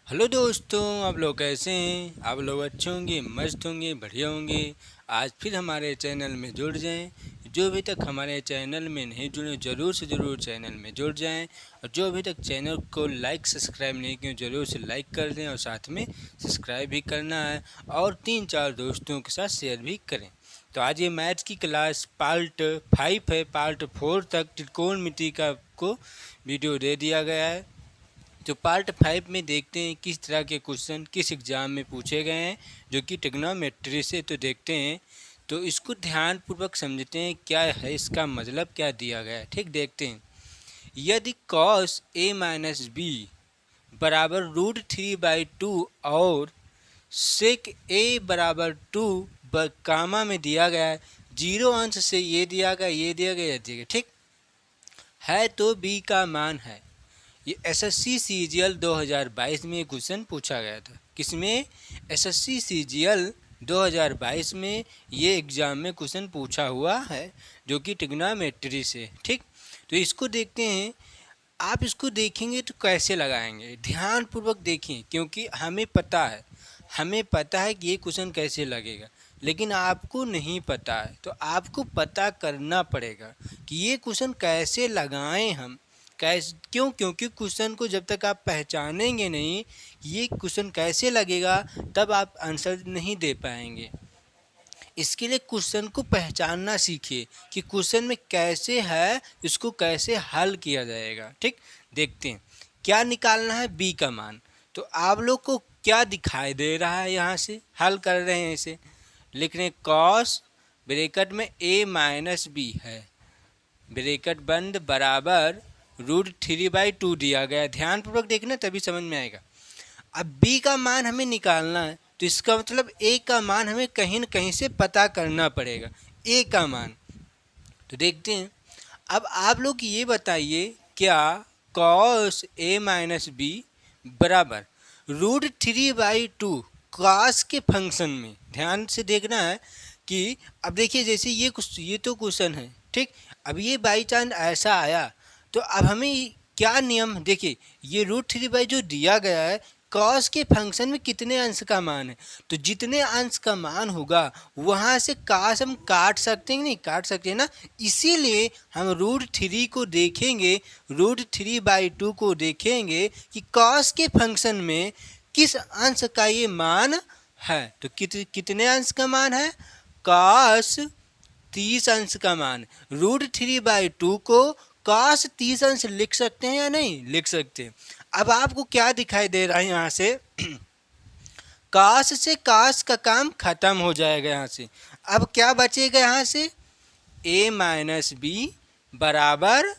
Hello दोस्तों, आप लोग कैसे हैं। आप लोग अच्छे होंगे, मस्त होंगे, बढ़िया होंगे। आज फिर हमारे चैनल में जुड़ जाएं। जो अभी तक हमारे चैनल में नहीं जुड़े ज़रूर से ज़रूर चैनल में जुड़ जाएं। और जो अभी तक चैनल को लाइक सब्सक्राइब नहीं किए ज़रूर से लाइक कर दें और साथ में सब्सक्राइब भी करना है और 3-4 दोस्तों के साथ शेयर भी करें। तो आज ये मैथ्स की क्लास पार्ट 5 है। पार्ट 4 तक त्रिकोणमिति का को वीडियो दे दिया गया है। तो पार्ट 5 में देखते हैं किस तरह के क्वेश्चन किस एग्ज़ाम में पूछे गए हैं, जो कि ट्रिग्नोमेट्री से। तो देखते हैं, तो इसको ध्यानपूर्वक समझते हैं क्या है, इसका मतलब क्या दिया गया है। ठीक, देखते हैं। यदि cos a माइनस बी बराबर √3/2 और sec a बराबर 2 कामा में दिया गया है, जीरो अंश से ये दिया गया, ये दिया गया, ये दिया गया, ठीक है। तो b का मान है। ये एसएससी सीजीएल 2022 में क्वेश्चन पूछा गया था। किसमें? एसएससी सीजीएल 2022 में ये एग्ज़ाम में क्वेश्चन पूछा हुआ है, जो कि ट्रिग्नोमेट्री से। ठीक, तो इसको देखते हैं। आप इसको देखेंगे तो कैसे लगाएंगे, ध्यानपूर्वक देखें, क्योंकि हमें पता है कि ये क्वेश्चन कैसे लगेगा, लेकिन आपको नहीं पता है। तो आपको पता करना पड़ेगा कि ये क्वेश्चन कैसे लगाएं हम, कैसे, क्यों? क्योंकि क्वेश्चन को जब तक आप पहचानेंगे नहीं ये क्वेश्चन कैसे लगेगा, तब आप आंसर नहीं दे पाएंगे। इसके लिए क्वेश्चन को पहचानना सीखिए कि क्वेश्चन में कैसे है, इसको कैसे हल किया जाएगा। ठीक, देखते हैं क्या निकालना है। बी का मान तो आप लोग को क्या दिखाई दे रहा है, यहाँ से हल कर रहे हैं, इसे लिख रहे हैं। कॉस ब्रैकेट में a माइनस बी है, ब्रैकेट बंद, बराबर √3/2 दिया गया। ध्यानपूर्वक देखना तभी समझ में आएगा। अब b का मान हमें निकालना है, तो इसका मतलब a का मान हमें कहीं न कहीं से पता करना पड़ेगा। a का मान तो देखते हैं। अब आप लोग ये बताइए, क्या cos a माइनस बी बराबर √3/2 cos के फंक्शन में, ध्यान से देखना है कि अब देखिए, जैसे ये तो क्वेश्चन है, ठीक। अब ये बाई चांस ऐसा आया तो अब हमें क्या नियम, देखिए ये √3 जो दिया गया है, कॉस के फंक्शन में कितने अंश का मान है, तो जितने अंश का मान होगा वहाँ से काश हम काट सकते हैं, नहीं काट सकते ना, इसीलिए हम √3 को देखेंगे, √3/2 को देखेंगे कि कॉस के फंक्शन में किस अंश का ये मान है। तो कितने अंश का मान है, कॉस 30 अंश का मान। √3/2 को कॉस 30 अंश लिख सकते हैं या नहीं लिख सकते। अब आपको क्या दिखाई दे रहा है, यहाँ से कॉस से कॉस का काम खत्म हो जाएगा। यहाँ से अब क्या बचेगा, यहाँ से a माइनस बी बराबर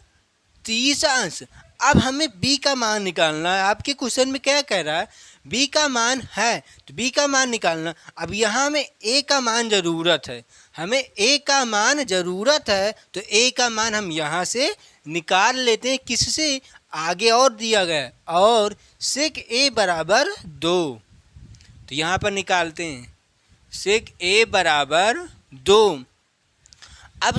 30 अंश। अब हमें b का मान निकालना है। आपके क्वेश्चन में क्या कह रहा है, b का मान है, तो b का मान निकालना। अब यहाँ हमें a का मान ज़रूरत है, हमें a का मान ज़रूरत है, तो a का मान हम यहाँ से निकाल लेते हैं। किससे? आगे और दिया गया है, और sec a बराबर 2, तो यहाँ पर निकालते हैं sec a बराबर 2। अब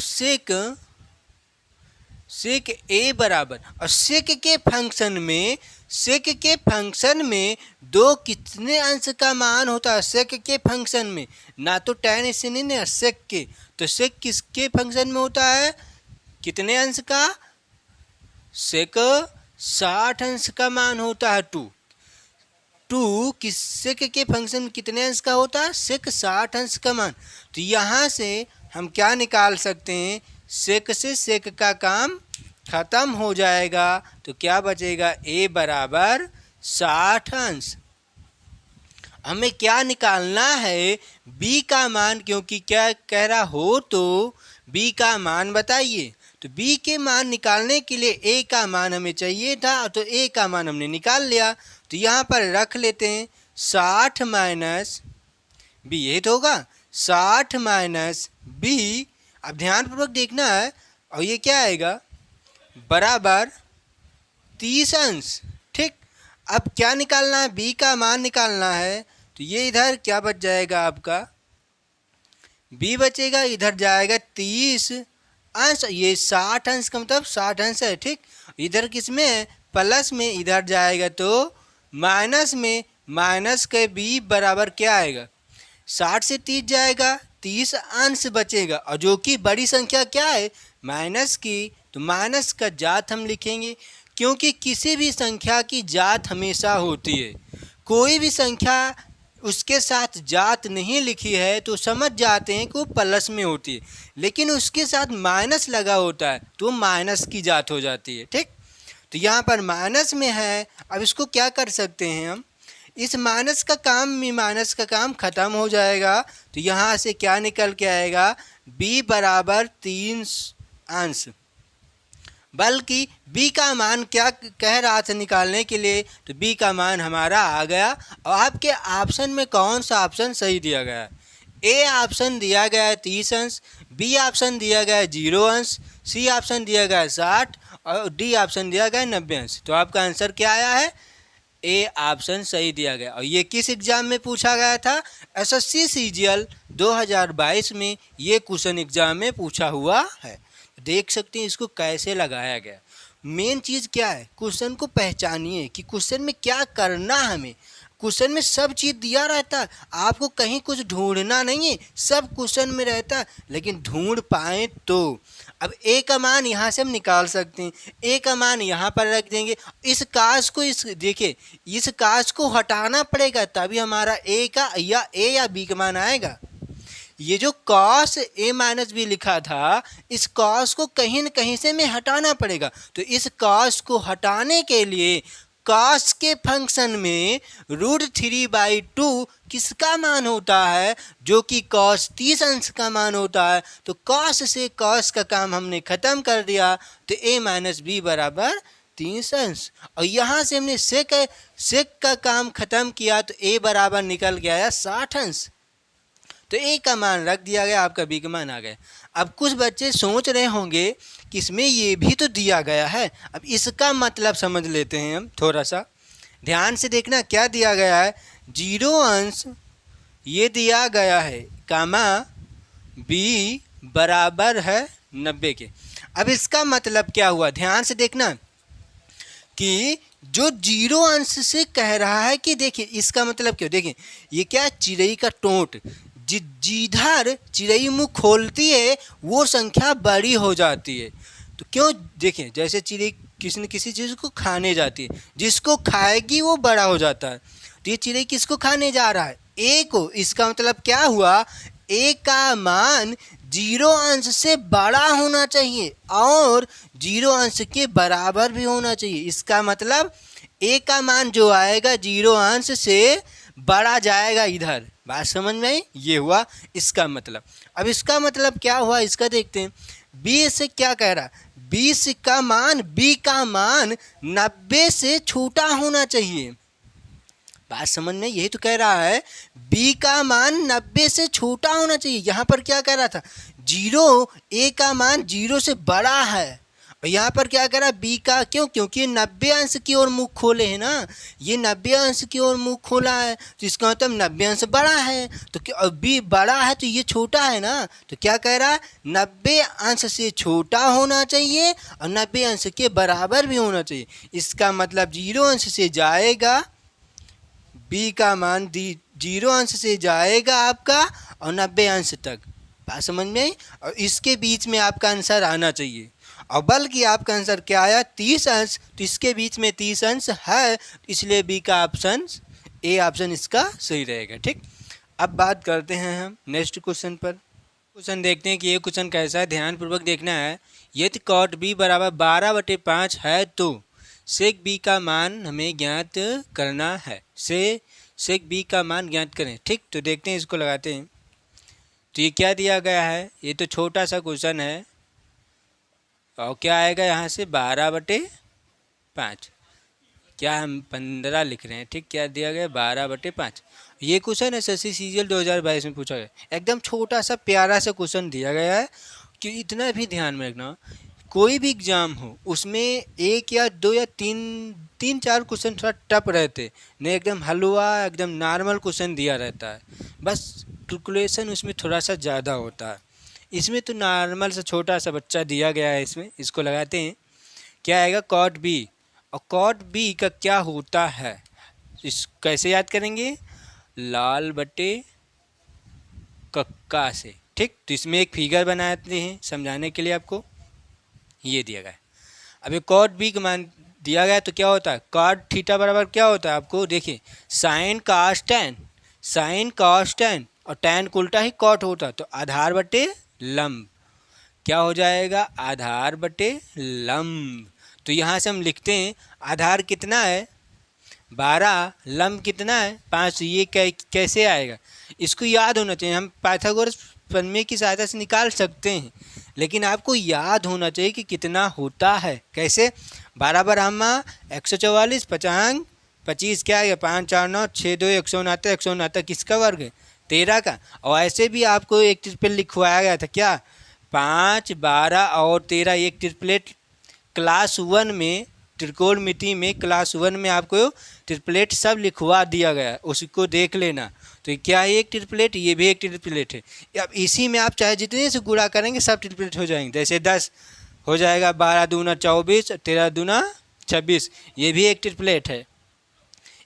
sec a बराबर, और sec के फंक्शन में 2 कितने अंश का मान होता है, sec के फंक्शन में, ना तो tan इससे नहीं ना sec के, तो sec किसके फंक्शन में होता है, कितने अंश का, sec 60 अंश का मान होता है। 2 किस sec के फंक्शन में कितने अंश का होता है, sec 60 अंश का मान। तो यहाँ से हम क्या निकाल सकते हैं, sec से sec का काम खत्म हो जाएगा, तो क्या बचेगा, a बराबर 60 अंश। हमें क्या निकालना है, b का मान, क्योंकि क्या कह रहा हो, तो b का मान बताइए। तो b के मान निकालने के लिए a का मान हमें चाहिए था, तो a का मान हमने निकाल लिया। तो यहाँ पर रख लेते हैं 60 माइनस b, यही तो होगा 60 माइनस b। अब ध्यानपूर्वक देखना है, और ये क्या आएगा, बराबर 30 अंश। ठीक, अब क्या निकालना है, b का मान निकालना है, तो ये इधर क्या बच जाएगा, आपका b बचेगा, इधर जाएगा 30 अंश, ये 60 अंश का मतलब 60 अंश है। ठीक, इधर किस में है, प्लस में, इधर जाएगा तो माइनस में माइनस के बी बराबर क्या आएगा, 60 से 30 जाएगा, 30 अंश बचेगा, और जो कि बड़ी संख्या क्या है, माइनस की, तो माइनस का जात हम लिखेंगे, क्योंकि किसी भी संख्या की जात हमेशा होती है। कोई भी संख्या उसके साथ जात नहीं लिखी है तो समझ जाते हैं कि वो प्लस में होती है, लेकिन उसके साथ माइनस लगा होता है तो माइनस की जात हो जाती है। ठीक, तो यहाँ पर माइनस में है। अब इसको क्या कर सकते हैं हम, इस माइनस का काम खत्म हो जाएगा, तो यहाँ से क्या निकल के आएगा, b बराबर 3 अंश। बल्कि b का मान क्या कह रहा था निकालने के लिए, तो b का मान हमारा आ गया। और आपके ऑप्शन में कौन सा ऑप्शन सही दिया गया है, ए ऑप्शन दिया गया है 30 अंश, बी ऑप्शन दिया गया है 0 अंश, सी ऑप्शन दिया गया है 60 और डी ऑप्शन दिया गया है 90 अंश। तो आपका आंसर क्या आया है, ए ऑप्शन सही दिया गया। और ये किस एग्जाम में पूछा गया था, एसएससी सीजीएल 2022 में ये क्वेश्चन एग्जाम में पूछा हुआ है। देख सकते हैं इसको कैसे लगाया गया। मेन चीज़ क्या है, क्वेश्चन को पहचानिए कि क्वेश्चन में क्या करना है हमें। क्वेश्चन में सब चीज़ दिया रहता है, आपको कहीं कुछ ढूंढना नहीं है, सब क्वेश्चन में रहता है, लेकिन ढूंढ पाएँ तो। अब ए का मान यहाँ से हम निकाल सकते हैं, ए का मान यहाँ पर रख देंगे। इस काश को देखिए, इस काश को हटाना पड़ेगा तभी हमारा ए या बी का मान आएगा। ये जो कॉस ए माइनस बी लिखा था, इस कॉस को कहीं न कहीं से हमें हटाना पड़ेगा। तो इस कॉस को हटाने के लिए कॉस के फंक्शन में √3/2 किसका मान होता है, जो कि कॉस 30 अंश का मान होता है। तो कॉस से कॉस का काम हमने ख़त्म कर दिया, तो a माइनस बी बराबर 30 अंश। और यहाँ से हमने सेक का काम ख़त्म किया, तो a बराबर निकल गया 60 अंश। तो ए का मान रख दिया गया, आपका बी का मान आ गया। अब कुछ बच्चे सोच रहे होंगे कि इसमें ये भी तो दिया गया है, अब इसका मतलब समझ लेते हैं हम। थोड़ा सा ध्यान से देखना क्या दिया गया है, 0 अंश ये दिया गया है, कामा बी बराबर है 90 के। अब इसका मतलब क्या हुआ, ध्यान से देखना कि जो 0 अंश से कह रहा है कि देखिए इसका मतलब क्या, देखिए ये क्या, चिड़ई का टोंट, जिधर चिड़ई मुंह खोलती है वो संख्या बड़ी हो जाती है। तो क्यों, देखिए जैसे चिड़ई किसी न किसी चीज़ को खाने जाती है, जिसको खाएगी वो बड़ा हो जाता है। तो ये चिड़ई किसको खाने जा रहा है, ए को। इसका मतलब क्या हुआ, ए का मान 0 अंश से बड़ा होना चाहिए और 0 अंश के बराबर भी होना चाहिए। इसका मतलब ए का मान जो आएगा 0 अंश से बड़ा जाएगा इधर। बात समझ में आई, ये हुआ इसका मतलब। अब इसका मतलब क्या हुआ, इसका देखते हैं। बी से क्या कह रहा, बी का मान 90 से छोटा होना चाहिए। बात समझ में, यही तो कह रहा है, बी का मान 90 से छोटा होना चाहिए। यहाँ पर क्या कह रहा था, 0, ए का मान 0 से बड़ा है। और यहाँ पर क्या कह रहा है, बी का, क्योंकि 90 अंश की ओर मुख खोले है ना, ये 90 अंश की ओर मुख खोला है, तो इसका मतलब 90 अंश बड़ा है। तो बी बड़ा है तो ये छोटा है ना, तो क्या कह रहा है, 90 अंश से छोटा होना चाहिए और 90 अंश के बराबर भी होना चाहिए। इसका मतलब 0 अंश से जाएगा, बी का मान 0 अंश से जाएगा आपका और 90 अंश तक। बात समझ में आई, और इसके बीच में आपका आंसर आना चाहिए। और बल्कि आपका आंसर क्या आया, 30 अंश, तो इसके बीच में 30 अंश है, इसलिए बी का ऑप्शन, ए ऑप्शन इसका सही रहेगा। ठीक, अब बात करते हैं हम नेक्स्ट क्वेश्चन पर। क्वेश्चन देखते हैं कि ये क्वेश्चन कैसा है, ध्यानपूर्वक देखना है। यदि कॉट बी बराबर 12/5 है तो सेक बी का मान हमें ज्ञात करना है। सेक बी का मान ज्ञात करें। ठीक, तो देखते हैं, इसको लगाते हैं। तो ये क्या दिया गया है, ये तो छोटा सा क्वेश्चन है, और क्या आएगा यहाँ से 12/5, क्या हम 15 लिख रहे हैं। ठीक, क्या दिया गया 12/5। ये क्वेश्चन एसएससी सीजीएल 2022 में पूछा गया। एकदम छोटा सा प्यारा सा क्वेश्चन दिया गया है कि इतना भी ध्यान में रखना, कोई भी एग्ज़ाम हो उसमें 1 या 2 या 3-4 क्वेश्चन थोड़ा टफ रहते, नहीं एकदम हलवा एकदम नॉर्मल क्वेश्चन दिया रहता है, बस कैलकुलेशन उसमें थोड़ा सा ज़्यादा होता है। इसमें तो नॉर्मल सा छोटा सा बच्चा दिया गया है, इसमें इसको लगाते हैं। क्या आएगा, कॉट बी, और कॉट बी का क्या होता है, इस कैसे याद करेंगे, लाल बटे कक्का से, ठीक। तो इसमें एक फिगर बनाते हैं समझाने के लिए आपको, ये दिया गया है। अब ये कॉट बी का मान दिया गया तो क्या होता है, कॉट थीटा बराबर क्या होता है आपको देखिए, साइन कास टैन, साइन कास टैन और टैन को उल्टा ही कॉट होता है, तो आधार बटे लंब क्या हो जाएगा, आधार बटे लंब। तो यहाँ से हम लिखते हैं आधार कितना है 12, लंब कितना है 5, ये कैसे आएगा, इसको याद होना चाहिए। हम पाइथागोरस प्रमेय की सहायता से निकाल सकते हैं, लेकिन आपको याद होना चाहिए कि कितना होता है। कैसे, 12 बरामा 144, 50 25 क्या है 5 4 9 6 2 169, 169 किसका वर्ग है 13 का। और ऐसे भी आपको एक ट्रिपल लिखवाया गया था, क्या 5 12 और 13, एक ट्रिपलेट क्लास 1 में, त्रिकोणमिति में क्लास 1 में आपको ट्रिपलेट सब लिखवा दिया गया, उसको देख लेना। तो क्या है एक ट्रिपलेट, ये भी एक ट्रिपलेट है। अब इसी में आप चाहे जितने से गुणा करेंगे सब ट्रिपलेट हो जाएंगे। जैसे 10 हो जाएगा 12 दूना 24, 13 दूना 26, ये भी एक ट्रिपलेट है।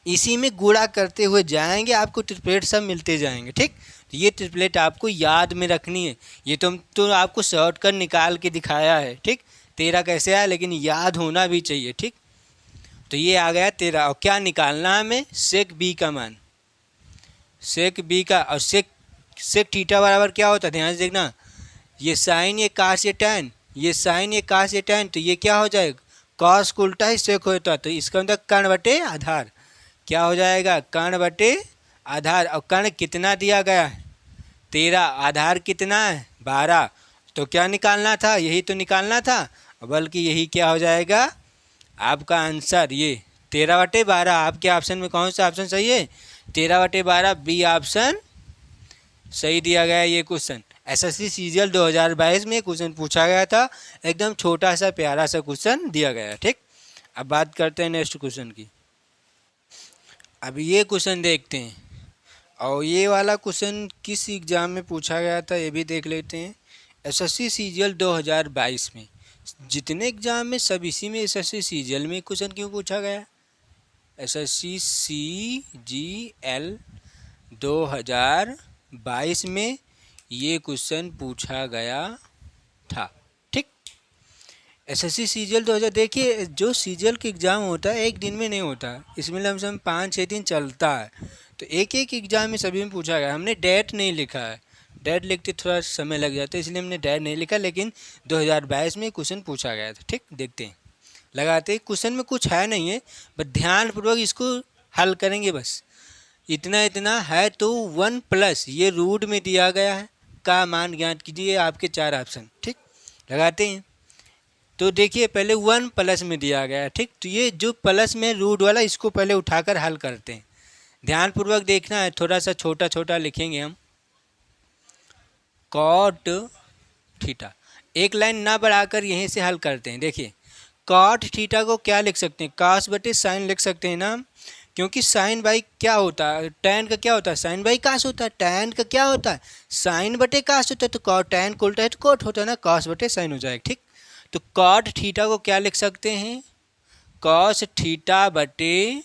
इसी में गुणा करते हुए जाएंगे, आपको ट्रिपलेट सब मिलते जाएंगे, ठीक। तो ये ट्रिपलेट आपको याद में रखनी है। ये तो आपको शॉर्टकट निकाल के दिखाया है, ठीक। 13 कैसे आया, लेकिन याद होना भी चाहिए, ठीक। तो ये आ गया 13। और क्या निकालना है हमें, सेक बी का मान, सेक बी का। और सेक थीटा बराबर क्या होता है, ध्यान से देखना, ये साइन ये कास ये टैन, ये साइन ये कास ये टैन, तो ये क्या हो जाएगा, कॉस को उल्टा ही सेक होता है, तो इसका मतलब कर्ण बटे आधार क्या हो जाएगा, कर्ण बटे आधार। और कर्ण कितना दिया गया है 13, आधार कितना है 12, तो क्या निकालना था, यही तो निकालना था, बल्कि यही क्या हो जाएगा आपका आंसर, ये 13/12। आपके ऑप्शन में कौन सा ऑप्शन सही है, 13/12 बी ऑप्शन सही दिया गया है। ये क्वेश्चन एसएससी सीजीएल 2022 में क्वेश्चन पूछा गया था, एकदम छोटा सा प्यारा सा क्वेश्चन दिया गया है, ठीक। अब बात करते हैं नेक्स्ट क्वेश्चन की। अब ये क्वेश्चन देखते हैं, और ये वाला क्वेश्चन किस एग्ज़ाम में पूछा गया था ये भी देख लेते हैं। एसएससी सीजीएल 2022 में, जितने एग्ज़ाम में सब इसी में एसएससी सीजीएल में क्वेश्चन क्यों पूछा गया, एसएससी सीजीएल 2022 में ये क्वेश्चन पूछा गया था, ठीक। एसएससी सीजीएल 2000, देखिए जो सीजीएल का एग्ज़ाम होता है एक दिन में नहीं होता, इसमें लमसम 5-6 दिन चलता है, तो एक एक एग्ज़ाम में सभी में पूछा गया। हमने डेट नहीं लिखा है, डेट लिखते थोड़ा समय लग जाता है, इसलिए हमने डेट नहीं लिखा, लेकिन 2022 में क्वेश्चन पूछा गया था, ठीक। देखते हैं, लगाते हैं, क्वेश्चन में कुछ है नहीं है, बस ध्यानपूर्वक इसको हल करेंगे बस, इतना है। तो 1+ ये रूट में दिया गया है का मान ज्ञात कीजिए, आपके 4 ऑप्शन, ठीक। लगाते हैं, तो देखिए पहले 1+ में दिया गया है, ठीक। तो ये जो प्लस में रूट वाला, इसको पहले उठाकर हल करते हैं, ध्यानपूर्वक देखना है, थोड़ा सा छोटा छोटा लिखेंगे हम। कॉट थीटा, एक लाइन ना बढ़ाकर यहीं से हल करते हैं। देखिए कॉट थीटा को क्या लिख सकते हैं, कास बटे साइन लिख सकते हैं ना, क्योंकि साइन बाई क्या होता है, टैन का क्या होता है, साइन बाई कास होता है, टैन का क्या होता है, साइन बटे कास होता है, तो कॉट टैन को उल्टा है तो कॉट होता है ना, कास बटे साइन हो जाएगा, ठीक। तो कॉट थीटा को क्या लिख सकते हैं, कॉस थीटा बटे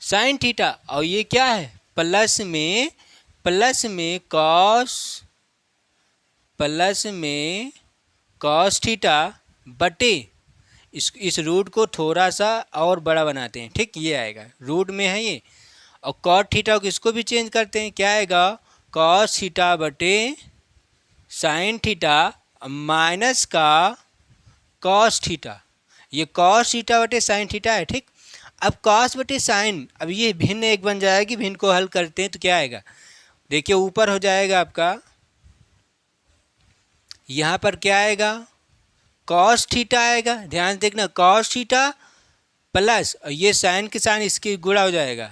साइन थीटा, और ये क्या है प्लस में कॉस थीटा बटे इस रूट को थोड़ा सा और बड़ा बनाते हैं, ठीक। ये आएगा रूट में है ये, और कॉट थीटा को इसको भी चेंज करते हैं, क्या आएगा कॉस थीटा बटे साइन थीटा माइनस का कॉस थीटा, ये कॉस थीटा बटे साइन थीटा है, ठीक। अब कॉस बटे साइन, अब ये भिन्न एक बन जाएगी, भिन्न को हल करते हैं तो क्या आएगा, देखिए ऊपर हो जाएगा आपका, यहाँ पर क्या आएगा कॉस थीटा आएगा, ध्यान देखना, कॉस थीटा प्लस, और ये साइन के साइन इसकी गुणा हो जाएगा,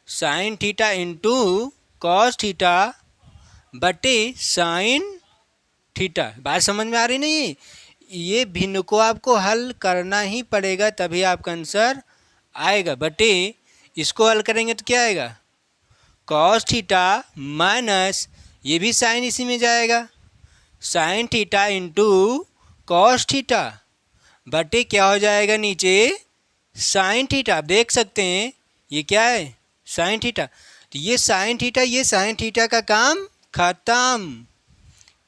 sine theta into cos theta बटे साइन थीटा। बात समझ में आ रही नहीं, ये भिन्न को आपको हल करना ही पड़ेगा, तभी आपका आंसर आएगा। बटे इसको हल करेंगे तो क्या आएगा, कॉस थीटा माइनस, ये भी साइन इसी में जाएगा, sine theta into cos theta बटे क्या हो जाएगा नीचे साइन थीटा। आप देख सकते हैं ये क्या है, साइन थीटा। तो ये साइन थीटा का काम खत्म।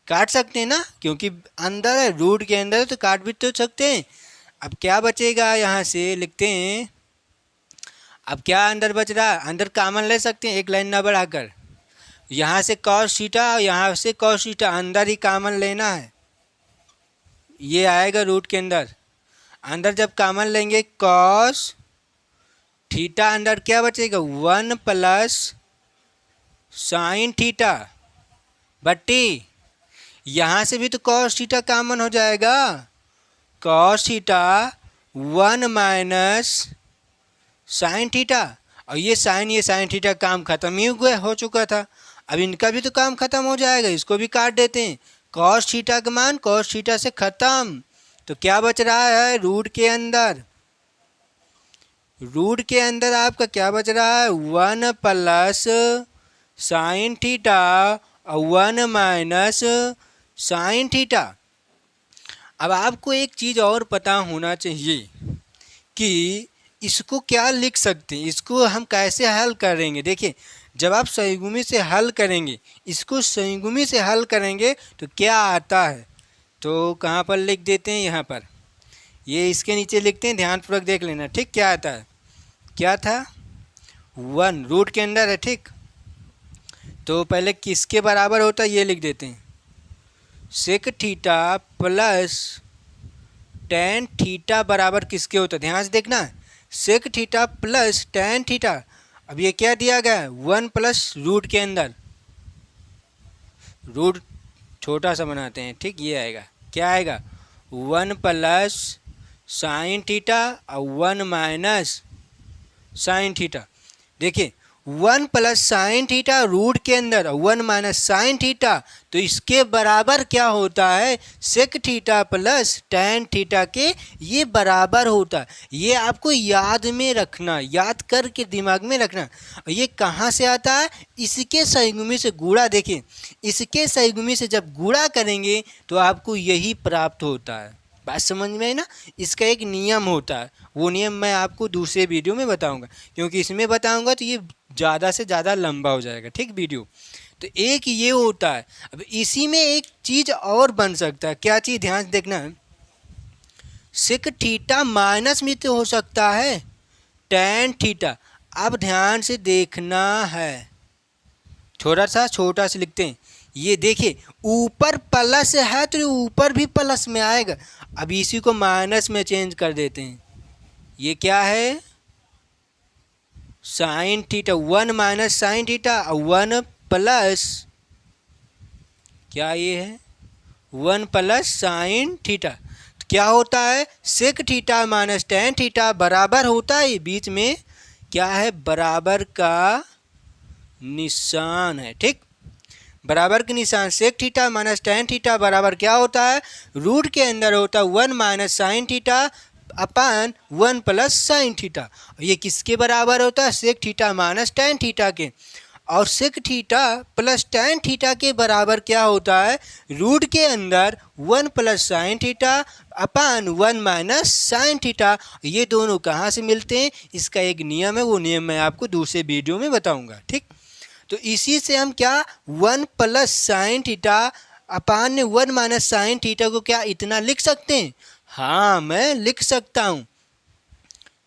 काट सकते हैं ना, क्योंकि अंदर है, रूट के अंदर है, तो काट भी तो सकते हैं। अब क्या बचेगा, यहाँ से लिखते हैं। अब क्या अंदर बच रहा है, अंदर कॉमन ले सकते हैं एक लाइन ना बढ़ाकर। यहाँ से कॉस थीटा, यहाँ से कॉस थीटा, अंदर ही कॉमन लेना है। ये आएगा रूट के अंदर। अंदर जब कॉमन लेंगे कॉस थीटा, अंदर क्या बचेगा, 1 प्लस साइन थीटा बट्टी, यहाँ से भी तो कॉस थीटा कॉमन हो जाएगा। Cos theta 1 minus sine theta, और ये साइन थीटा काम खत्म ही हो चुका था। अब इनका भी तो काम खत्म हो जाएगा, इसको भी काट देते हैं। कॉस थीटा का मान कॉस थीटा से खत्म। तो क्या बच रहा है, रूट के अंदर आपका क्या बच रहा है, 1 प्लस साइन थीटा और 1 माइनस साइन थीटा। अब आपको एक चीज़ और पता होना चाहिए कि इसको क्या लिख सकते हैं, इसको हम कैसे हल करेंगे। देखिए, जब आप संयुग्मी से हल करेंगे, इसको संयुग्मी से हल करेंगे तो क्या आता है, तो कहाँ पर लिख देते हैं, यहाँ पर, ये इसके नीचे लिखते हैं, ध्यानपूर्वक देख लेना। ठीक, क्या आता है, क्या था, 1 रूट के अंदर है। ठीक, तो पहले किसके बराबर होता है ये लिख देते हैं, sec theta plus tan theta बराबर किसके होता है, ध्यान से देखना, sec theta plus tan theta. अब ये क्या दिया गया है, 1 प्लस रूट के अंदर, रूट छोटा सा बनाते हैं। ठीक, ये आएगा, क्या आएगा, 1 प्लस साइन थीटा और 1 माइनस साइन थीटा। देखिए, 1 प्लस साइन थीटा रूट के अंदर, 1 माइनस साइन थीटा, तो इसके बराबर क्या होता है, sec theta plus tan theta के ये बराबर होता है। ये आपको याद में रखना, याद करके दिमाग में रखना। ये कहाँ से आता है, इसके संयुग्मी से गुणा। देखिए, इसके संयुग्मी से जब गुणा करेंगे तो आपको यही प्राप्त होता है। बात समझ में आई ना। इसका एक नियम होता है, वो नियम मैं आपको दूसरे वीडियो में बताऊंगा, क्योंकि इसमें बताऊंगा तो ये ज़्यादा से ज़्यादा लंबा हो जाएगा। ठीक, वीडियो तो एक ये होता है। अब इसी में एक चीज़ और बन सकता है, क्या चीज़, ध्यान से देखना है, सेक थीटा माइनस में तो हो सकता है टेन थीटा। अब ध्यान से देखना है, छोटा सा लिखते हैं। ये देखिए, ऊपर प्लस है तो ऊपर भी प्लस में आएगा। अब इसी को माइनस में चेंज कर देते हैं। ये क्या है, sine theta, 1 minus sine theta और 1 प्लस, क्या ये है, 1 प्लस साइन थीटा। तो क्या होता है, sec theta minus tan theta बराबर होता है, बीच में क्या है, बराबर का निशान है। ठीक, बराबर के निशान, sec theta minus tan theta बराबर क्या होता है, रूट के अंदर होता है 1 minus sine theta upon 1 plus sine theta. ये किसके बराबर होता है, sec theta minus tan theta के। और sec theta plus tan theta के बराबर क्या होता है, रूट के अंदर 1 plus sine theta upon 1 minus sine theta. ये दोनों कहाँ से मिलते हैं, इसका एक नियम है, वो नियम मैं आपको दूसरे वीडियो में बताऊँगा। ठीक, तो इसी से हम क्या, 1 plus sine theta upon 1 minus sine theta को क्या इतना लिख सकते हैं। हाँ, मैं लिख सकता हूँ।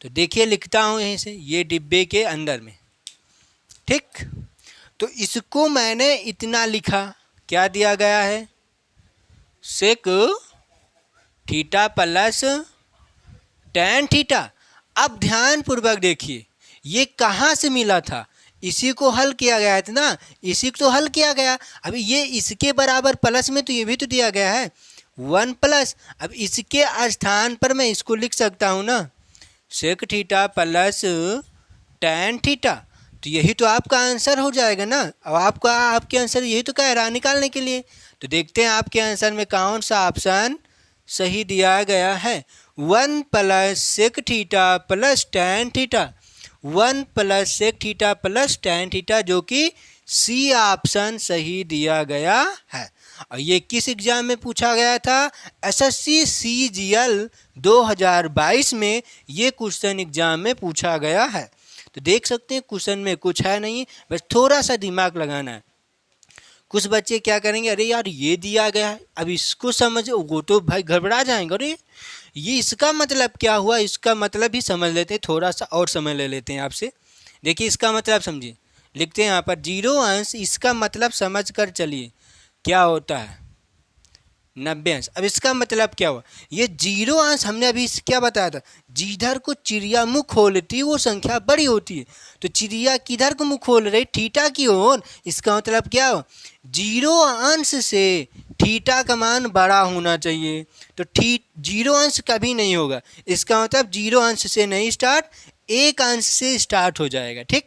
तो देखिए, लिखता हूँ यहीं से, ये डिब्बे के अंदर में। ठीक, तो इसको मैंने इतना लिखा, क्या दिया गया है, sec theta plus tan theta. अब ध्यानपूर्वक देखिए, ये कहाँ से मिला था, इसी को हल किया गया था ना, इसी को तो हल किया गया। अभी ये इसके बराबर प्लस में तो ये भी तो दिया गया है 1 प्लस। अब इसके स्थान पर मैं इसको लिख सकता हूँ ना, sec theta plus tan theta. तो यही तो आपका आंसर हो जाएगा ना। अब आपके आंसर यही तो कह रहा है निकालने के लिए। तो देखते हैं आपके आंसर में कौन सा ऑप्शन सही दिया गया है। 1 plus sec theta plus tan theta, 1 plus sec theta plus tan theta, जो कि सी ऑप्शन सही दिया गया है। और ये किस एग्जाम में पूछा गया था, एसएससी CGL 2022 में ये क्वेश्चन एग्जाम में पूछा गया है। तो देख सकते हैं क्वेश्चन में कुछ है नहीं, बस थोड़ा सा दिमाग लगाना है। कुछ बच्चे क्या करेंगे, अरे यार ये दिया गया है, अब इसको समझ, वो तो भाई घबरा जाएंगे, अरे ये इसका मतलब क्या हुआ, इसका मतलब भी समझ लेते हैं, थोड़ा सा और समय ले लेते हैं आपसे। देखिए इसका मतलब समझिए, लिखते हैं यहाँ पर 0 अंश, इसका मतलब समझ कर चलिए क्या होता है 90 अंश। अब इसका मतलब क्या हुआ, ये 0 अंश हमने अभी क्या बताया था, जिधर को चिड़िया मुँह खोलती है वो संख्या बड़ी होती है, तो चिड़िया किधर को मुँह खोल रही, थीटा की ओर। इसका मतलब क्या हो, 0 अंश से थीटा का मान बड़ा होना चाहिए, तो 0 अंश कभी नहीं होगा। इसका मतलब 0 अंश से नहीं स्टार्ट, 1 अंश से स्टार्ट हो जाएगा। ठीक,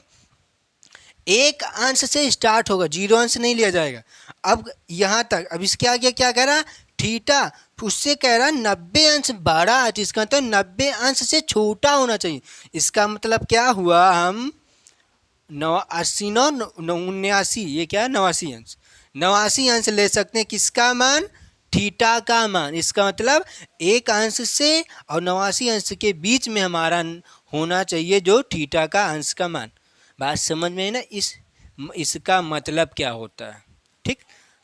1 अंश से स्टार्ट होगा, 0 अंश नहीं लिया जाएगा। अब यहाँ तक, अब इसके आगे क्या कह रहा, थीटा, उससे कह रहा 90 अंश बड़ा है, तो इसका मतलब 90 अंश से छोटा होना चाहिए। इसका मतलब क्या हुआ, हम 89, ये क्या है 89 अंश, 89 अंश ले सकते हैं, किसका मान, थीटा का मान। इसका मतलब 1 अंश से और 89 अंश के बीच में हमारा होना चाहिए जो थीटा का अंश का मान। बात समझ में है ना, इसका मतलब क्या होता है। ठीक,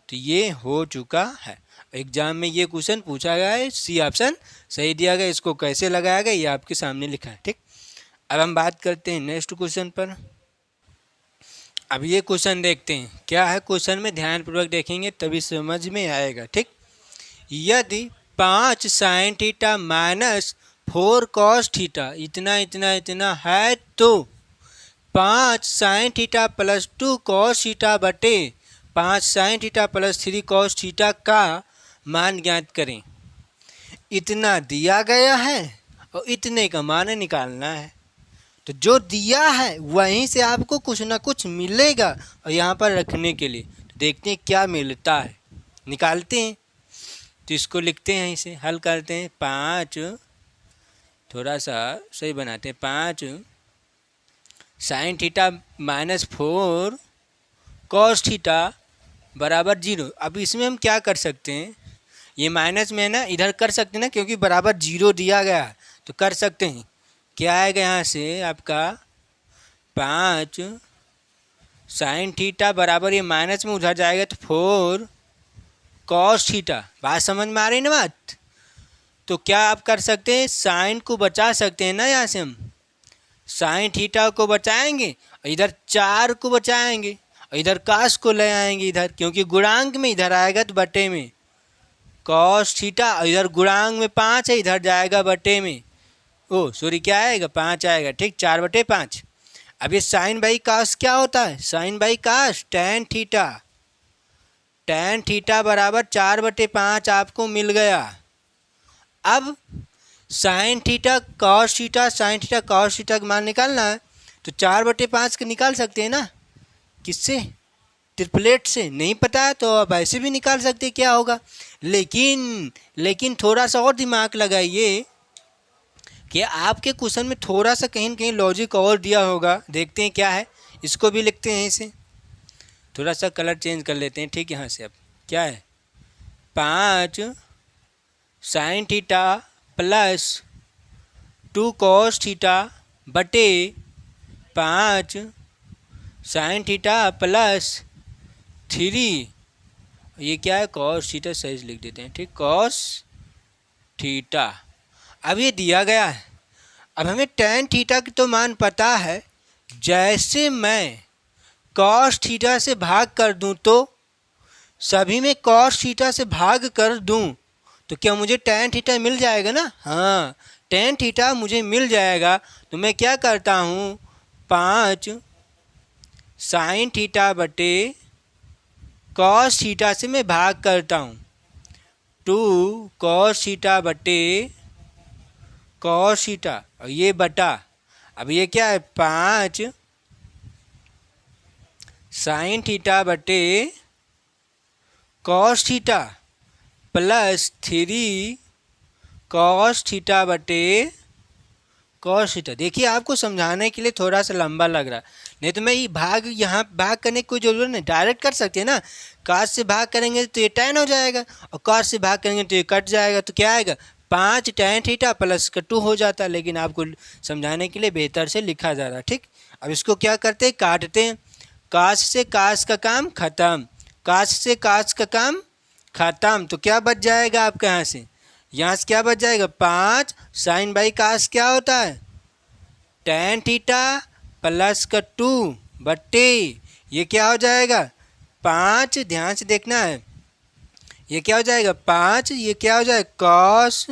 तो ये हो चुका है, एग्जाम में ये क्वेश्चन पूछा गया है, सी ऑप्शन सही दिया गया। इसको कैसे लगाया गया ये आपके सामने लिखा है। ठीक, अब हम बात करते हैं नेक्स्ट क्वेश्चन पर। अब ये क्वेश्चन देखते हैं क्या है, क्वेश्चन में ध्यानपूर्वक देखेंगे तभी समझ में आएगा। ठीक, यदि 5 sine theta minus 4 cos theta इतना इतना इतना है, तो 5 sine theta plus 2 cos theta बटे 5 sine theta plus 3 cos theta का मान ज्ञात करें। इतना दिया गया है और इतने का मान निकालना है, तो जो दिया है वहीं से आपको कुछ ना कुछ मिलेगा और यहाँ पर रखने के लिए, तो देखते हैं क्या मिलता है, निकालते हैं। तो इसको लिखते हैं, इसे हल करते हैं। 5, थोड़ा सा सही बनाते हैं, 5 sine theta minus 4 cos theta बराबर 0। अब इसमें हम क्या कर सकते हैं, ये माइनस में है ना, इधर कर सकते हैं ना, क्योंकि बराबर 0 दिया गया है, तो कर सकते हैं। क्या आएगा यहाँ से आपका, 5 साइन थीटा बराबर, ये माइनस में उधर जाएगा तो 4 कॉस थीटा। बात समझ में आ रही है ना बात। तो क्या आप कर सकते हैं, साइन को बचा सकते हैं ना, यहाँ से हम साइन थीटा को बचाएंगे और इधर 4 को बचाएंगे और इधर कास को ले आएंगे इधर, क्योंकि गुणांक में इधर आएगा तो बटे में कॉस थीटा, और इधर गुणांक में 5 है, इधर जाएगा बटे में, ओ सॉरी क्या आएगा 5 आएगा। ठीक, 4/5। अब ये साइन बाई कास क्या होता है, sine by cos tan theta, tan theta बराबर 4/5 आपको मिल गया। अब sine theta cos theta, sine theta cos theta का मान निकालना है, तो 4/5 का निकाल सकते हैं ना, किससे, ट्रिपलेट से। नहीं पता है तो आप ऐसे भी निकाल सकते क्या होगा, लेकिन थोड़ा सा और दिमाग लगाइए कि आपके क्वेश्चन में थोड़ा सा कहीं न कहीं लॉजिक और दिया होगा। देखते हैं क्या है, इसको भी लिखते हैं, इसे थोड़ा सा कलर चेंज कर लेते हैं। ठीक, यहाँ से अब क्या है, 5 sine theta plus 2 cos theta बटे 5 साइन थीटा प्लस 3, ये क्या है कॉस थीटा, सही से लिख देते हैं। ठीक, कॉस थीटा। अब ये दिया गया है, अब हमें टैन थीटा की तो मान पता है, जैसे मैं कॉस थीटा से भाग कर दूं, तो सभी में कॉस थीटा से भाग कर दूं तो क्या मुझे टैन थीटा मिल जाएगा ना। हाँ, टैन थीटा मुझे मिल जाएगा, तो मैं क्या करता हूँ, 5 साइन थीटा बटे कॉस थीटा से मैं भाग करता हूँ, 2 कॉस थीटा बटे कॉस थीटा, और ये बटा, अब ये क्या है 5 साइन थीटा बटे cos theta plus 3 cos theta बटे कॉस थीटा। देखिए आपको समझाने के लिए थोड़ा सा लंबा लग रहा है, नहीं तो मैं ये भाग, यहाँ भाग करने की कोई ज़रूरत नहीं, डायरेक्ट कर सकते हैं ना। कास से भाग करेंगे तो ये टैन हो जाएगा, और कास से भाग करेंगे तो ये कट जाएगा, तो क्या आएगा 5 टैन थीटा प्लस का 2 हो जाता है, लेकिन आपको समझाने के लिए बेहतर से लिखा जा रहा है। ठीक, अब इसको क्या करते हैं, काटते हैं। काश से काश का काम खत्म, काश से काश का काम खत्म। तो क्या बच जाएगा आपके यहाँ से क्या बच जाएगा, 5 साइन बाई काश क्या होता है, tan थीटा प्लस का 2 बट्टे ये क्या हो जाएगा 5, ध्यान से देखना है, ये क्या हो जाएगा 5, ये क्या हो जाएगा कॉस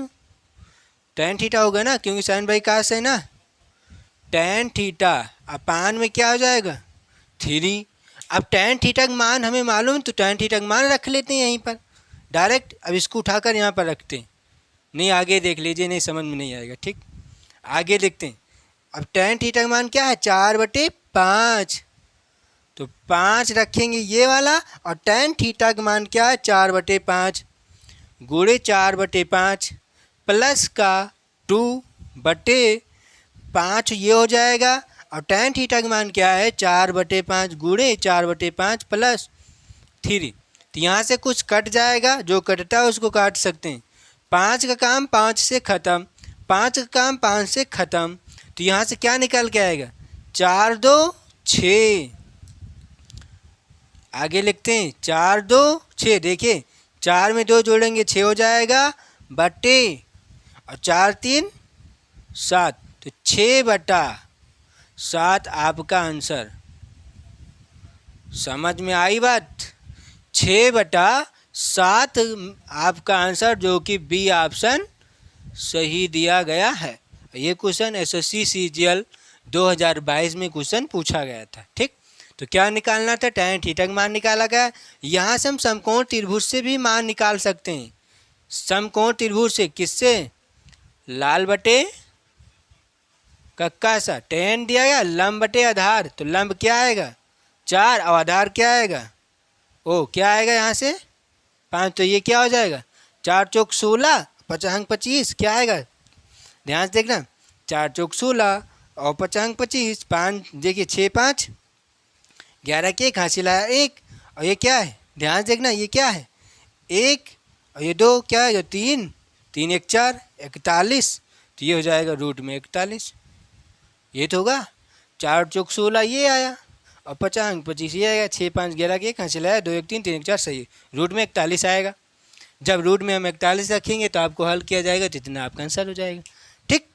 tan थीटा होगा ना, क्योंकि साइन बाई काश है ना, tan थीटा। अब पान में क्या हो जाएगा 3। अब tan थीटा का मान हमें मालूम, तो tan थीटा का मान रख लेते हैं यहीं पर डायरेक्ट। अब इसको उठाकर यहाँ पर रखते हैं, नहीं आगे देख लीजिए, नहीं समझ में नहीं आएगा, ठीक। आगे देखते हैं। अब tan थीटा का मान क्या है 4/5, तो 5 रखेंगे ये वाला, और tan थीटा का मान क्या है 4/5 गुणे 4/5 प्लस का 2/5 ये हो जाएगा, और tan थीटा का मान क्या है 4/5 गुणे 4/5 प्लस 3। तो यहाँ से कुछ कट जाएगा, जो कटता है उसको काट सकते हैं। 5 का काम 5 से ख़त्म, 5 का काम 5 से ख़त्म, तो यहाँ से क्या निकल के आएगा 4 2 6। आगे लिखते हैं 4 2 6, देखिए 4 में 2 जोड़ेंगे 6 हो जाएगा बट्टे, और 4 3 7, तो 6/7 आपका आंसर। समझ में आई बात, 6/7 आपका आंसर, जो कि बी ऑप्शन सही दिया गया है। ये क्वेश्चन एसएससी सीजीएल 2022 में क्वेश्चन पूछा गया था, ठीक। तो क्या निकालना था, tan थीटा का मान निकाला गया। यहाँ से हम समकोण त्रिभुज से भी मान निकाल सकते हैं। समकोण त्रिभुज से किससे, लाल बटे कक्का सा, tan दिया गया, लंब बटे आधार, तो लंब क्या आएगा 4, और आधार क्या आएगा, ओ क्या आएगा यहाँ से 5, तो ये क्या हो जाएगा 4 चौक 16, 5 25 क्या आएगा, ध्यान से देखना 4 चौक 16 और 5 25, 5 देखिए 6 5 11 के 1 हासिल आया 1, और ये क्या है ध्यान से देखना, ये क्या है 1, और ये 2 क्या है, 3 3 1 4 41, तो ये हो जाएगा रूट में 41। ये तो होगा 4 चौक 16 ये आया, और 5 25 ये आएगा, 6 5 11 के 1 हासिल आया 2 1 3 3 1 4 सही, रूट में 41 आएगा। जब रूट में हम 41 रखेंगे तो आपको हल किया जाएगा, तो इतना आपका आंसर हो जाएगा, ठीक।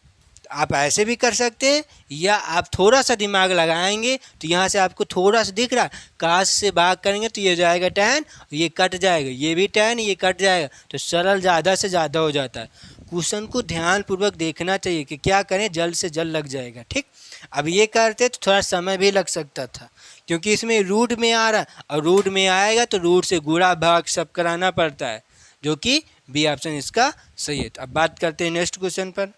आप ऐसे भी कर सकते हैं, या आप थोड़ा सा दिमाग लगाएंगे तो यहाँ से आपको थोड़ा सा दिख रहा, काश से भाग करेंगे तो ये जाएगा tan, ये कट जाएगा, ये भी tan, ये कट जाएगा, तो सरल ज़्यादा से ज़्यादा हो जाता है। क्वेश्चन को ध्यानपूर्वक देखना चाहिए कि क्या करें, जल्द से जल्द लग जाएगा, ठीक। अब ये करते तो थोड़ा समय भी लग सकता था, क्योंकि इसमें रूट में आ रहा, और रूट में आएगा तो रूट से गुणा भाग सब कराना पड़ता है, जो कि बी ऑप्शन इसका सही है। अब बात करते हैं नेक्स्ट क्वेश्चन पर।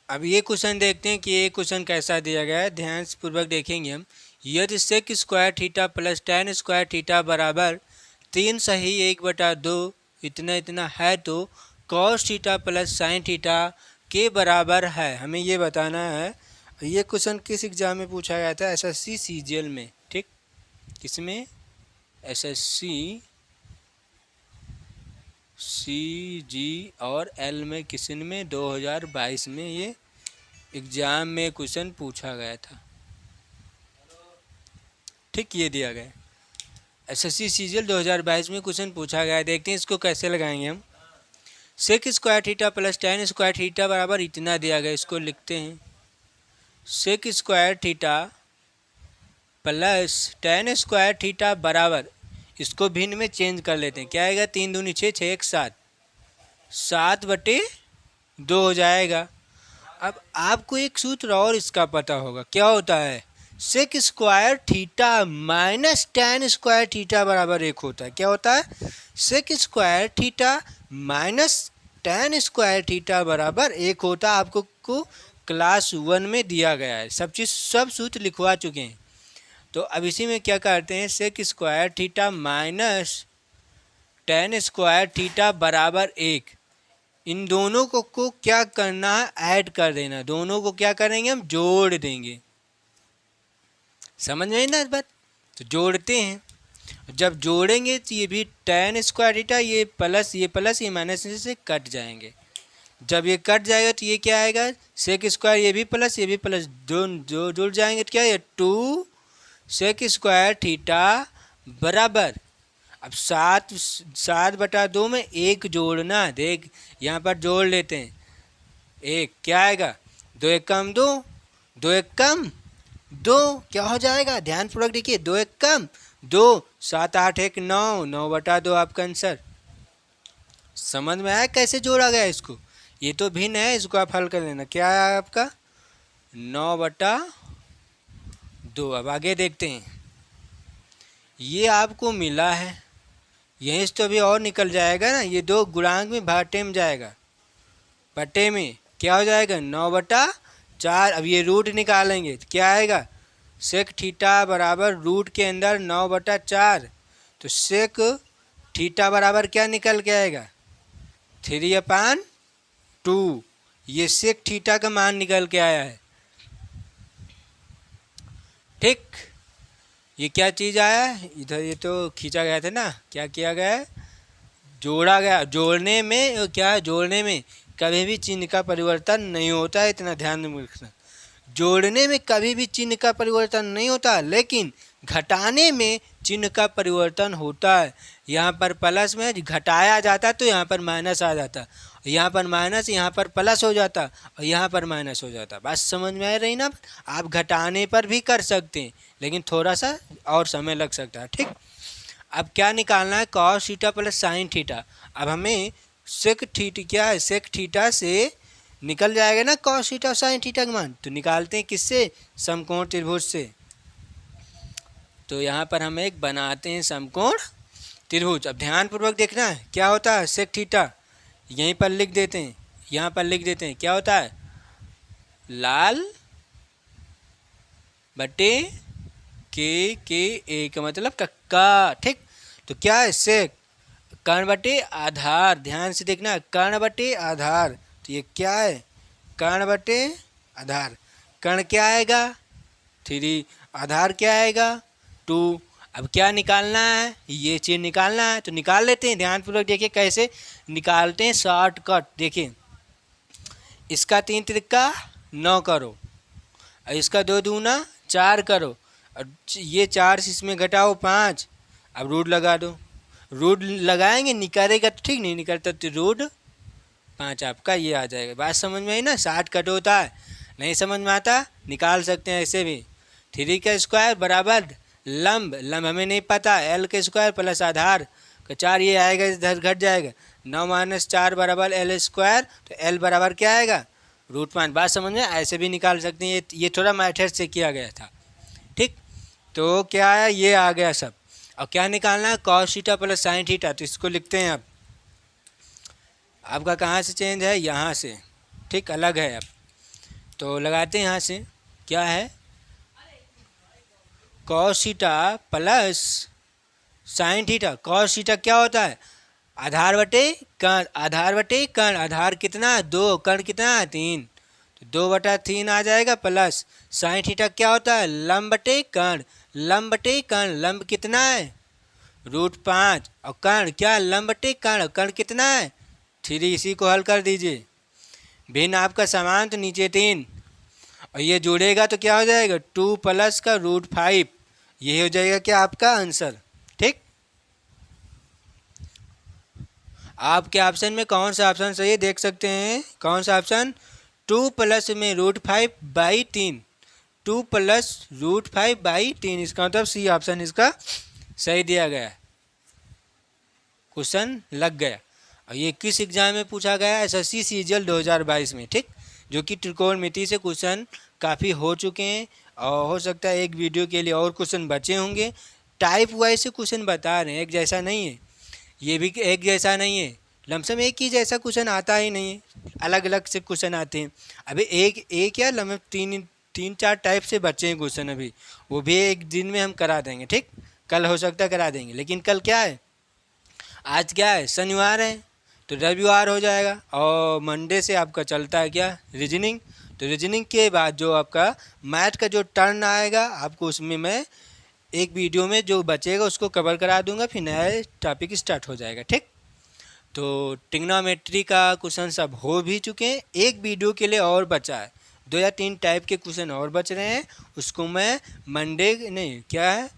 अब ये क्वेश्चन देखते हैं कि ये क्वेश्चन कैसा दिया गया है, ध्यान पूर्वक देखेंगे हम। यदि sec square theta plus tan square theta बराबर 3 सही 1/2 इतना है, तो cos theta plus sine theta के बराबर है। हमें ये बताना है। ये क्वेश्चन किस एग्जाम में पूछा गया था, एसएससी सीजीएल में, ठीक। किसमें, एसएससी सीजी और एल में, किसन में 2022 में ये एग्ज़ाम में क्वेश्चन पूछा गया था, ठीक। ये दिया गया एसएससी सीजीएल 2022 में क्वेश्चन पूछा गया है। देखते हैं इसको कैसे लगाएंगे हम। Sec square theta plus tan square theta बराबर इतना दिया गया, इसको लिखते हैं sec square theta plus tan square theta बराबर, इसको भिन्न में चेंज कर लेते हैं, क्या आएगा 3 दूनी 6 6 1 7, 7/2 हो जाएगा। अब आपको एक सूत्र और इसका पता होगा, क्या होता है, sec square theta minus tan square theta बराबर 1 होता है। क्या होता है, sec square theta minus tan square theta बराबर 1 होता है। आपको क्लास 1 में दिया गया है, सब सूत्र लिखवा चुके हैं। तो अब इसी में क्या करते हैं, sec square theta minus tan square theta बराबर 1, इन दोनों को क्या करना है, ऐड कर देना। दोनों को क्या करेंगे, हम जोड़ देंगे। समझ में आई ना इस बात, तो जोड़ते हैं। जब जोड़ेंगे तो ये भी tan स्क्वायर थीटा, ये प्लस ये माइनस से कट जाएंगे, जब ये कट जाएगा तो ये क्या आएगा, सेक स्क्वायर, ये भी प्लस जो जुड़ जाएंगे तो क्या है 2 सेक स्क्वायर थीटा बराबर, अब 7/2 में 1 जोड़ना, देख यहाँ पर जोड़ लेते हैं, 1 क्या आएगा, 2 1 कम 2, 2 1 कम 2, क्या हो जाएगा, ध्यानपूर्वक देखिए, 2 1 कम 2, 7 8 1 9, 9/2 आपका आंसर। समझ में आया कैसे जोड़ा गया इसको, ये तो भिन्न है, इसको आप हल कर लेना, क्या है आपका 9/2। अब आगे देखते हैं, ये आपको मिला है, यहीं से तो अभी और निकल जाएगा ना, ये 2 गुणांक में भाटे में जाएगा, बटे में क्या हो जाएगा 9/4। अब ये रूट निकालेंगे तो क्या आएगा, सेक थीटा बराबर रूट के अंदर 9/4, तो सेक थीटा बराबर क्या निकल के आएगा 3/2, ये सेक थीटा का मान निकल के आया है। ठीक, ये क्या चीज़ आया है इधर, ये तो खींचा गया था ना, क्या किया गया है, जोड़ा गया, जोड़ने में क्या है, जोड़ने में कभी भी चिन्ह का परिवर्तन नहीं होता है, इतना ध्यान में रखना, जोड़ने में कभी भी चिन्ह का परिवर्तन नहीं होता, लेकिन घटाने में चिन्ह का परिवर्तन होता है। यहाँ पर प्लस में घटाया जाता तो यहाँ पर माइनस आ जाता, यहाँ पर माइनस, यहाँ पर प्लस हो जाता और यहाँ पर माइनस हो जाता। बात समझ में आ रही ना, आप घटाने पर भी कर सकते हैं लेकिन थोड़ा सा और समय लग सकता है। ठीक, अब क्या निकालना है, cos theta plus sine theta. अब हमें सेक थीटा क्या है, सेक थीटा से निकल जाएगा ना कॉस थीटा और साइन थीटा का मान, तो निकालते हैं किससे, समकोण त्रिभुज से। तो यहाँ पर हम एक बनाते हैं समकोण त्रिभुज। अब ध्यानपूर्वक देखना है क्या होता है, सेक थीटा यहीं पर लिख देते हैं, यहाँ पर लिख देते हैं, क्या होता है लाल बटे के ए का मतलब कक्का। ठीक, तो क्या है सेक कर्ण बटे आधार, ध्यान से देखना, कर्ण बटे आधार, तो ये क्या है कर्ण बटे आधार, कर्ण क्या आएगा 3, आधार क्या आएगा 2। अब क्या निकालना है, ये चीज़ निकालना है, तो निकाल लेते हैं। ध्यानपूर्वक देखिए कैसे निकालते हैं, शॉर्टकट देखिए, इसका 3 त्रिका 9 करो और इसका 2 दूना 4 करो और ये 4 से इसमें घटाओ 5, अब रूट लगा दो, रूट लगाएंगे निकलेगा तो ठीक, नहीं निकलता तो रूट 5 आपका ये आ जाएगा। बात समझ में आई ना, 60 कट होता है, नहीं समझ में आता निकाल सकते हैं ऐसे भी। 3 का स्क्वायर बराबर लंब, लंब हमें नहीं पता, एल का स्क्वायर प्लस आधार का 4, ये आएगा इधर घट जाएगा, 9 - 4 बराबर एल स्क्वायर, तो एल बराबर क्या आएगा √5। बात समझ में, ऐसे भी निकाल सकते हैं, ये थोड़ा मैथड से किया गया था। ठीक, तो क्या है ये आ गया सब। और क्या निकालना है, cos theta plus sine theta, तो इसको लिखते हैं। अब आपका कहाँ से चेंज है, यहाँ से, ठीक अलग है। अब तो लगाते हैं यहाँ से, क्या है cos theta plus sine theta. Cos theta क्या होता है आधार बटे कर्ण, आधार बटे कर्ण, आधार कितना 2, कर्ण कितना 3, तो 2/3 आ जाएगा, प्लस साइन थीटा क्या होता है लंब बटे कर्ण, लंब बटे कर्ण, लंब कितना है √5 और कर्ण क्या लंब बटे कर्ण, कर्ण कितना है 3, इसी को हल कर दीजिए। भिन्न आपका समान तो नीचे 3 और ये जोड़ेगा तो क्या हो जाएगा 2 प्लस का √5, ये हो जाएगा क्या आपका आंसर। ठीक, आपके ऑप्शन में कौन सा ऑप्शन सही है देख सकते हैं, कौन सा ऑप्शन 2 प्लस में √5/3, 2 प्लस √5/3, इसका मतलब सी ऑप्शन इसका सही दिया गया है, क्वेश्चन लग गया। और ये किस एग्जाम में पूछा गया है, SSC CGL 2022 में। ठीक, जो कि त्रिकोणमिति से क्वेश्चन काफ़ी हो चुके हैं और हो सकता है एक वीडियो के लिए और क्वेश्चन बचे होंगे। टाइप वाइज से क्वेश्चन बता रहे हैं, एक जैसा नहीं है, ये भी एक जैसा नहीं है, लमसम एक ही जैसा क्वेश्चन आता ही नहीं है, अलग अलग से क्वेश्चन आते हैं। अभी एक या लमसम 3-4 टाइप से बचे हैं क्वेश्चन, अभी वो भी एक दिन में हम करा देंगे। ठीक, कल हो सकता है करा देंगे, लेकिन कल क्या है, आज क्या है शनिवार है, तो रविवार हो जाएगा और मंडे से आपका चलता है क्या रीजनिंग। तो रीजनिंग के बाद जो आपका मैथ का जो टर्न आएगा आपको उसमें मैं एक वीडियो में जो बचेगा उसको कवर करा दूंगा, फिर नया टॉपिक स्टार्ट हो जाएगा। ठीक, तो ट्रिग्नोमेट्री का क्वेश्चन सब हो भी चुके हैं, एक वीडियो के लिए और बचा है, 2 या 3 टाइप के क्वेश्चन और बच रहे हैं। उसको मैं मंडे नहीं क्या है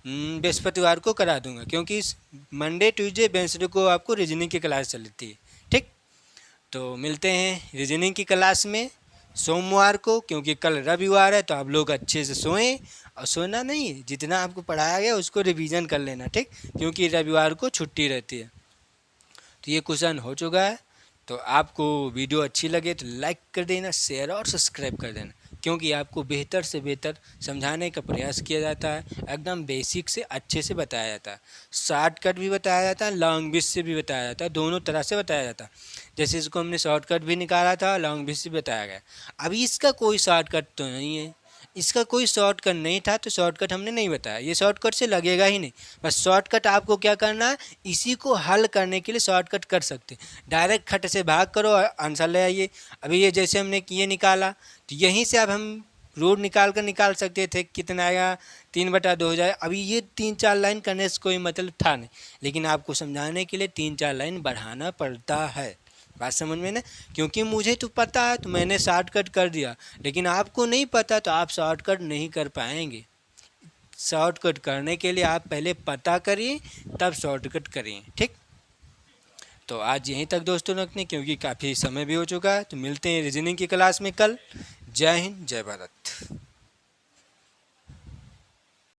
बृहस्पतिवार को करा दूंगा, क्योंकि मंडे ट्यूसडे वेडनेसडे को आपको रीजनिंग की क्लास चलती है। ठीक, तो मिलते हैं रीजनिंग की क्लास में सोमवार को, क्योंकि कल रविवार है। तो आप लोग अच्छे से सोएं, और सोना नहीं, जितना आपको पढ़ाया गया उसको रिवीजन कर लेना। ठीक, क्योंकि रविवार को छुट्टी रहती है। तो ये क्वेश्चन हो चुका है। तो आपको वीडियो अच्छी लगे तो लाइक कर देना, शेयर और सब्सक्राइब कर देना, क्योंकि आपको बेहतर से बेहतर समझाने का प्रयास किया जाता है। एकदम बेसिक से अच्छे से बताया जाता है, शॉर्टकट भी बताया जाता है, लॉन्ग विश से भी बताया जाता है, दोनों तरह से बताया जाता है। जैसे इसको हमने शॉर्टकट भी निकाला था, लॉन्ग विश से बताया गया। अभी इसका कोई शॉर्टकट तो नहीं है, इसका कोई शॉर्टकट नहीं था, तो शॉर्टकट हमने नहीं बताया। ये शॉर्टकट से लगेगा ही नहीं। बस शॉर्टकट आपको क्या करना है, इसी को हल करने के लिए शॉर्टकट कर सकते हैं। डायरेक्ट खट से भाग करो और आंसर ले आइए। अभी ये जैसे हमने ये निकाला, तो यहीं से अब हम रूट निकाल सकते थे, कितना आएगा 3/2 हो जाए। अभी ये 3-4 लाइन करने से कोई मतलब था नहीं, लेकिन आपको समझाने के लिए 3-4 लाइन बढ़ाना पड़ता है। बात समझ में ना, क्योंकि मुझे तो पता है तो मैंने शॉर्टकट कर दिया, लेकिन आपको नहीं पता तो आप शॉर्टकट नहीं कर पाएंगे। शॉर्टकट करने के लिए आप पहले पता करिए, तब शॉर्टकट करिए। ठीक, तो आज यहीं तक दोस्तों रखने, क्योंकि काफ़ी समय भी हो चुका है। तो मिलते हैं रीजनिंग की क्लास में कल। जय हिंद, जय भारत।